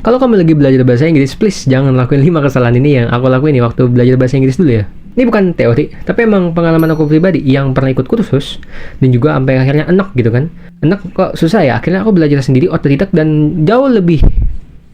Kalau kamu lagi belajar bahasa Inggris, please jangan lakuin 5 kesalahan ini yang aku lakuin nih waktu belajar bahasa Inggris dulu ya. Ini bukan teori, tapi emang pengalaman aku pribadi yang pernah ikut kursus dan juga sampai akhirnya enak gitu kan. Enak kok susah ya, akhirnya aku belajar sendiri otodidak dan jauh lebih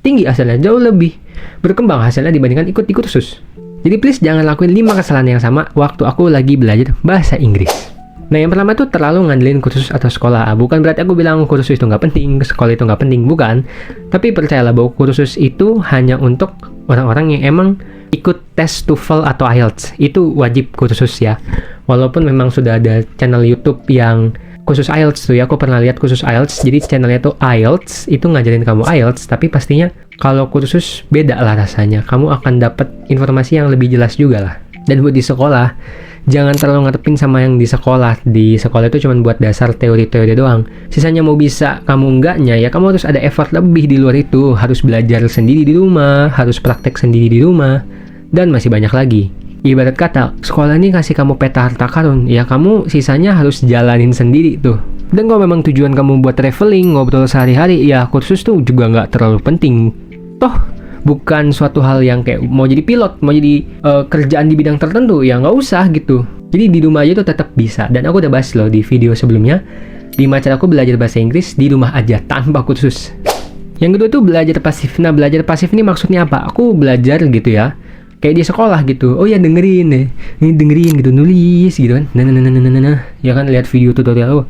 tinggi hasilnya, jauh lebih berkembang hasilnya dibandingkan ikut di kursus. Jadi please jangan lakuin 5 kesalahan yang sama waktu aku lagi belajar bahasa Inggris. Nah, yang pertama tuh terlalu ngandelin kursus atau sekolah. Bukan berarti aku bilang kursus itu nggak penting, sekolah itu nggak penting, bukan. Tapi percayalah bahwa kursus itu hanya untuk orang-orang yang emang ikut tes TOEFL atau IELTS. Itu wajib kursus ya. Walaupun memang sudah ada channel YouTube yang khusus IELTS tuh ya, aku pernah lihat khusus IELTS. Jadi channelnya tuh IELTS, itu ngajarin kamu IELTS, tapi pastinya kalau kursus beda lah rasanya. Kamu akan dapat informasi yang lebih jelas juga lah. Dan buat di sekolah, jangan terlalu ngarepin sama yang di sekolah. Di sekolah itu cuma buat dasar teori-teori doang. Sisanya mau bisa kamu enggaknya, ya kamu harus ada effort lebih di luar itu. Harus belajar sendiri di rumah, harus praktek sendiri di rumah, dan masih banyak lagi. Ibarat kata, sekolah ini kasih kamu peta harta karun, ya kamu sisanya harus jalanin sendiri tuh. Dan kalau memang tujuan kamu buat traveling, ngobrol sehari-hari, ya kursus tuh juga nggak terlalu penting. Toh, bukan suatu hal yang kayak mau jadi pilot, mau jadi kerjaan di bidang tertentu, ya nggak usah gitu. Jadi di rumah aja tuh tetap bisa. Dan aku udah bahas loh di video sebelumnya, 5 cara aku belajar bahasa Inggris di rumah aja tanpa kursus. Yang kedua tuh belajar pasif. Nah, belajar pasif ini maksudnya apa? Aku belajar gitu ya, kayak di sekolah gitu. Oh ya, dengerin deh, ini dengerin gitu, nulis gitu kan. Nah, ya kan, lihat video tutorial.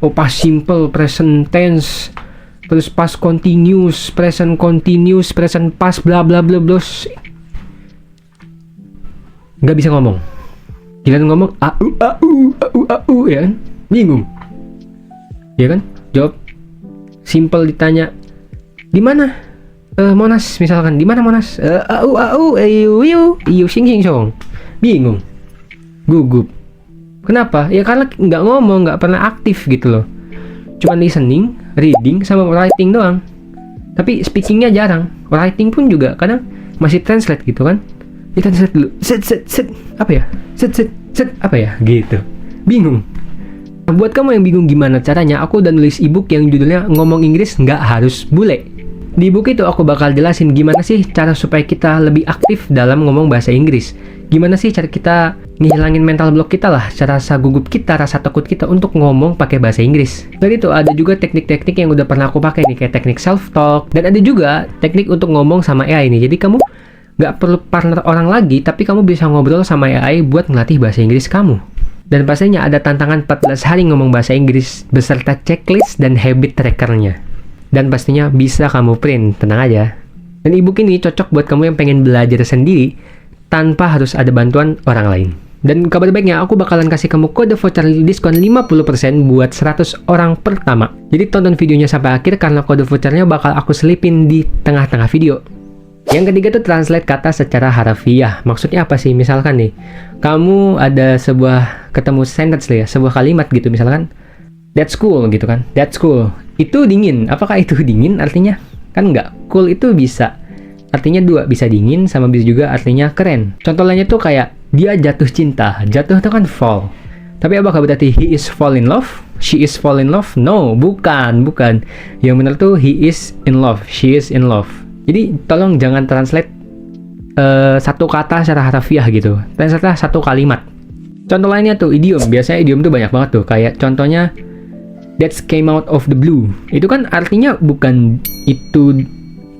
Oh, past simple, present tense, terus past continuous, present past, bla bla bla bla. Nggak bisa ngomong. Gila ngomong au, ya kan? Bingung. Ya kan? Jawab simple ditanya, di mana? Monas misalkan. Di mana Monas? Iu sing song. Bingung. Gugup. Kenapa? Ya karena nggak ngomong, nggak pernah aktif gitu loh. Cuma listening, reading, sama writing doang. Tapi speakingnya jarang. Writing pun juga kadang masih translate gitu kan. Ya translate dulu. Set. Apa ya? Set. Apa ya? Gitu. Bingung. Nah, buat kamu yang bingung gimana caranya, aku udah nulis ebook yang judulnya Ngomong Inggris Nggak Harus Bule. Di buku itu aku bakal jelasin gimana sih cara supaya kita lebih aktif dalam ngomong bahasa Inggris. Gimana sih cara kita ngilangin mental block kita lah, rasa gugup kita, rasa takut kita untuk ngomong pakai bahasa Inggris. Dan itu ada juga teknik-teknik yang udah pernah aku pakai nih, kayak teknik self-talk. Dan ada juga teknik untuk ngomong sama AI nih. Jadi kamu nggak perlu partner orang lagi, tapi kamu bisa ngobrol sama AI buat ngelatih bahasa Inggris kamu. Dan pastinya ada tantangan 14 hari ngomong bahasa Inggris beserta checklist dan habit trackernya. Dan pastinya bisa kamu print, tenang aja. Dan ebook ini cocok buat kamu yang pengen belajar sendiri tanpa harus ada bantuan orang lain. Dan kabar baiknya, aku bakalan kasih kamu kode voucher diskon 50% buat 100 orang pertama. Jadi tonton videonya sampai akhir karena kode vouchernya bakal aku selipin di tengah-tengah video. Yang ketiga tuh translate kata secara harfiah. Maksudnya apa sih? Misalkan nih, kamu ada ketemu sentence lah ya, sebuah kalimat gitu misalkan, that's cool gitu kan. That's cool. Itu dingin. Apakah itu dingin artinya? Kan enggak. Cool itu bisa artinya dua, bisa dingin sama bisa juga artinya keren. Contoh lainnya tuh kayak dia jatuh cinta. Jatuh itu kan fall. Tapi apakah berarti he is fall in love? She is fall in love? No, bukan. Yang benar tuh he is in love, she is in love. Jadi tolong jangan translate satu kata secara harfiah gitu. Translate satu kalimat. Contoh lainnya tuh idiom. Biasanya idiom tuh banyak banget tuh. Kayak contohnya that came out of the blue. Itu kan artinya bukan itu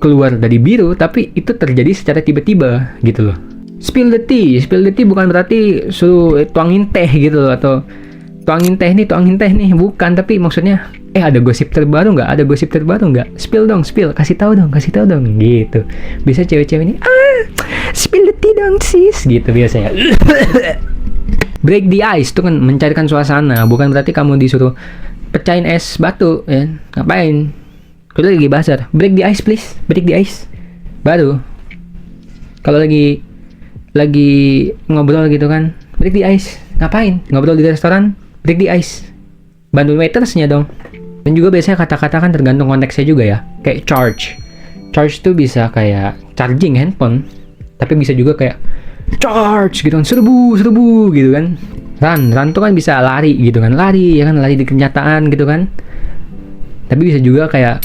keluar dari biru, tapi itu terjadi secara tiba-tiba gitu loh. Spill the tea bukan berarti suruh tuangin teh gitu loh, atau tuangin teh nih, bukan. Tapi maksudnya ada gosip terbaru nggak? Spill dong, kasih tahu dong gitu. Bisa cewek-cewek ini spill the tea dong sis gitu biasanya. Break the ice itu kan mencairkan suasana, bukan berarti kamu disuruh pecahin es batu ya. Ngapain? Kalau lagi bazar, break the ice please, break the ice. Baru kalau lagi ngobrol gitu kan, break the ice. Ngapain? Ngobrol di restoran, break the ice. Bantu waitersnya dong. Dan juga biasanya kata-kata kan tergantung konteksnya juga ya. Kayak charge tuh bisa kayak charging handphone, tapi bisa juga kayak charge gitu kan, serbu gitu kan. Run tuh kan bisa lari gitu kan, lari di kenyataan gitu kan. Tapi bisa juga kayak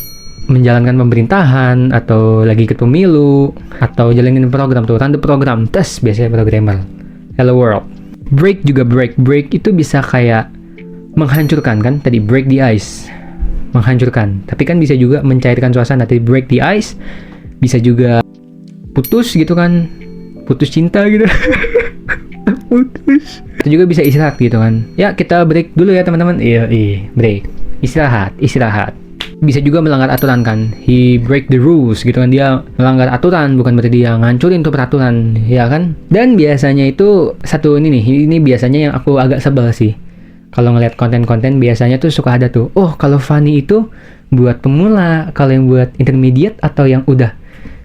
menjalankan pemerintahan, atau lagi ikut pemilu, atau jalanin program tuh, run the program, tes biasanya programmer. Hello world. Break juga break itu bisa kayak menghancurkan kan, tadi break the ice, menghancurkan. Tapi kan bisa juga mencairkan suasana, tadi break the ice, bisa juga putus gitu kan, putus cinta gitu. Putus. Itu juga bisa istirahat gitu kan. Ya kita break dulu ya teman-teman. Iya, break. Istirahat. Bisa juga melanggar aturan kan. He break the rules gitu kan. Dia melanggar aturan, bukan berarti dia ngancurin tuh peraturan, ya kan? Dan biasanya itu satu ini biasanya yang aku agak sebel sih. Kalau ngeliat konten-konten biasanya tuh suka ada tuh, oh kalau funny itu buat pemula, kalau yang buat intermediate atau yang udah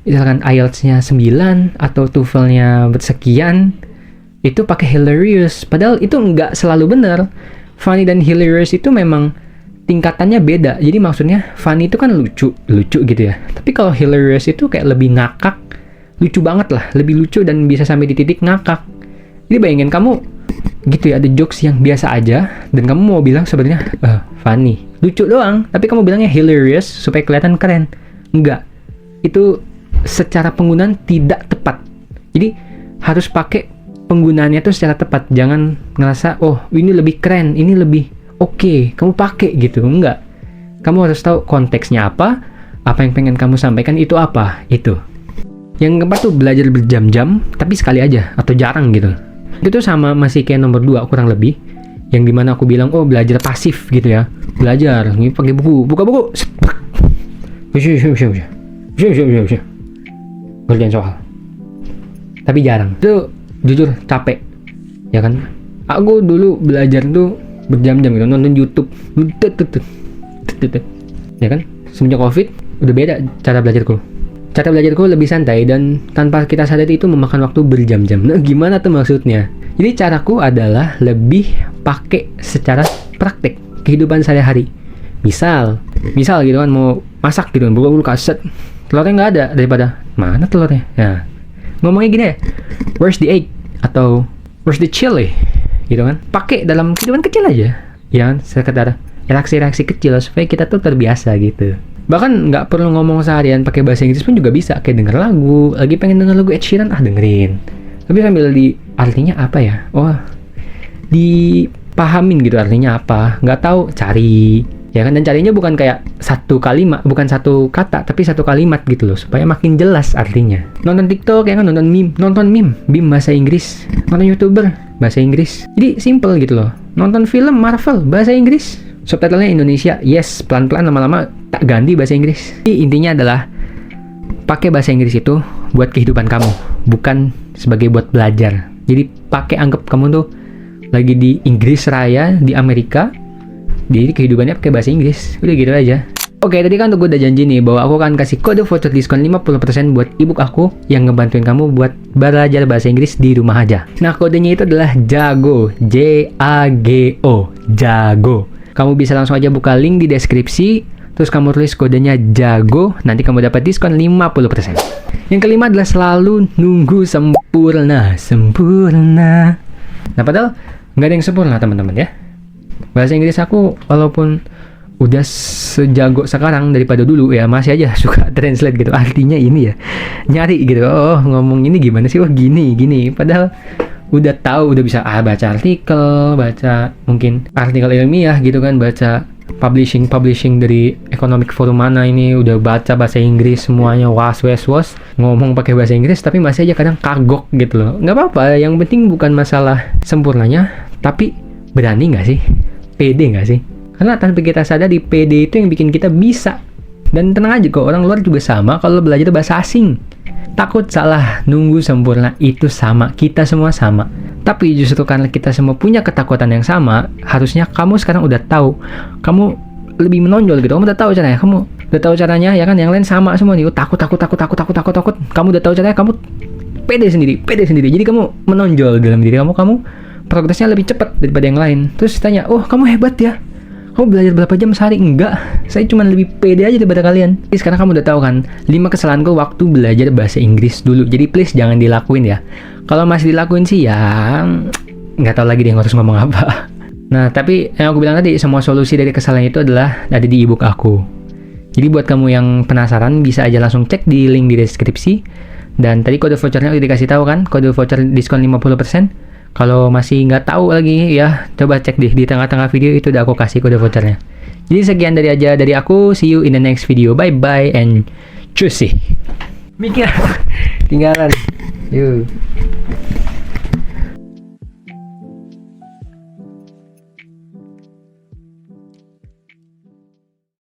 misalkan IELTS-nya 9 atau TOEFL-nya bersekian, itu pakai hilarious. Padahal itu nggak selalu benar. Funny dan hilarious itu memang tingkatannya beda. Jadi maksudnya funny itu kan lucu gitu ya. Tapi kalau hilarious itu kayak lebih ngakak, lucu banget lah, lebih lucu dan bisa sampai di titik ngakak. Jadi bayangin kamu gitu ya, ada jokes yang biasa aja dan kamu mau bilang sebenarnya funny, lucu doang, tapi kamu bilangnya hilarious supaya kelihatan keren. Enggak. Itu secara penggunaan tidak tepat. Jadi harus pakai penggunaannya tuh secara tepat. Jangan ngerasa oh ini lebih keren, ini lebih oke, kamu pakai gitu. Enggak. Kamu harus tahu konteksnya apa yang pengen kamu sampaikan itu apa. Itu. Yang keempat tuh belajar berjam-jam tapi sekali aja atau jarang gitu. Itu tuh sama masih kayak nomor 2 kurang lebih. Yang dimana aku bilang oh belajar pasif gitu ya. Belajar, ini pakai buku, buka buku. Kerjaan soal. Tapi jarang. Itu jujur capek. Ya kan? Aku dulu belajar tuh berjam-jam gitu, nonton YouTube. Ya kan? Semenjak Covid udah beda cara belajarku. Cara belajarku lebih santai dan tanpa kita sadari itu memakan waktu berjam-jam. Nah, gimana tuh maksudnya? Jadi caraku adalah lebih pakai secara praktek kehidupan sehari-hari. Misal gitu kan mau masak gitu kan, buka kaset. Telurnya nggak ada, daripada mana telurnya? Nah, ngomongnya gini ya, where's the egg? Atau where's the chili? Gitu kan? Pakai dalam kehidupan kecil aja, ya kan? Sekedar reaksi-reaksi kecil supaya kita tuh terbiasa gitu. Bahkan nggak perlu ngomong seharian pakai bahasa Inggris pun juga bisa. Kayak denger lagu, lagi pengen denger lagu Ed Sheeran, dengerin. Tapi sambil artinya apa ya? Oh, dipahamin gitu artinya apa? Nggak tahu, cari. Ya kan, dan carinya bukan kayak satu kalimat, bukan satu kata, tapi satu kalimat gitu loh, supaya makin jelas artinya. Nonton TikTok ya kan, nonton meme bahasa Inggris, nonton YouTuber bahasa Inggris. Jadi simple gitu loh. Nonton film Marvel bahasa Inggris, subtitlenya Indonesia. Yes, pelan-pelan lama-lama tak ganti bahasa Inggris. Jadi intinya adalah pakai bahasa Inggris itu buat kehidupan kamu, bukan sebagai buat belajar. Jadi anggap kamu tuh lagi di Inggris Raya, di Amerika. Jadi kehidupannya pakai bahasa Inggris. Udah gitu aja. Oke, tadi kan gue udah janji nih bahwa aku akan kasih kode voucher diskon 50% buat ebook aku yang ngebantuin kamu buat belajar bahasa Inggris di rumah aja. Nah, kodenya itu adalah JAGO, JAGO, JAGO. Kamu bisa langsung aja buka link di deskripsi, terus kamu tulis kodenya JAGO, nanti kamu dapat diskon 50%. Yang kelima adalah selalu nunggu sempurna. Nah, padahal nggak ada yang sempurna teman-teman ya. Bahasa Inggris aku walaupun udah sejago sekarang daripada dulu ya, masih aja suka translate gitu, artinya ini ya, nyari gitu, oh ngomong ini gimana sih, wah gini padahal udah tahu, udah bisa baca artikel, baca mungkin artikel ilmiah gitu kan, baca publishing dari Economic Forum mana ini, udah baca bahasa Inggris semuanya, was ngomong pakai bahasa Inggris, tapi masih aja kadang kagok gitu loh. Nggak apa-apa, yang penting bukan masalah sempurnanya, tapi berani nggak sih, pede nggak sih? Karena tanpa kita sadar di PD itu yang bikin kita bisa. Dan tenang aja kok, orang luar juga sama kalau belajar bahasa asing. Takut salah, nunggu sempurna itu sama, kita semua sama. Tapi justru karena kita semua punya ketakutan yang sama, harusnya kamu sekarang udah tahu. Kamu lebih menonjol gitu, kamu udah tahu caranya, ya kan, yang lain sama semua nih, takut. Kamu udah tahu caranya, kamu pede sendiri. Jadi kamu menonjol dalam diri kamu progresnya lebih cepat daripada yang lain. Terus tanya, oh kamu hebat ya, kamu belajar berapa jam sehari? Enggak, saya cuma lebih pede aja daripada kalian. Jadi sekarang kamu udah tahu kan 5 kesalahanku waktu belajar bahasa Inggris dulu. Jadi please jangan dilakuin ya. Kalau masih dilakuin sih ya nggak tahu lagi deh harus ngomong apa. Nah, tapi yang aku bilang tadi, semua solusi dari kesalahan itu adalah ada di ebook aku. Jadi buat kamu yang penasaran bisa aja langsung cek di link di deskripsi. Dan tadi kode vouchernya udah dikasih tahu kan, kode voucher diskon 50%. Kalau masih nggak tahu lagi ya, coba cek di tengah-tengah video itu udah aku kasih kode vouchernya. Jadi sekian dari aku, see you in the next video, bye bye and cuci. Mikir tinggalan. Yuk.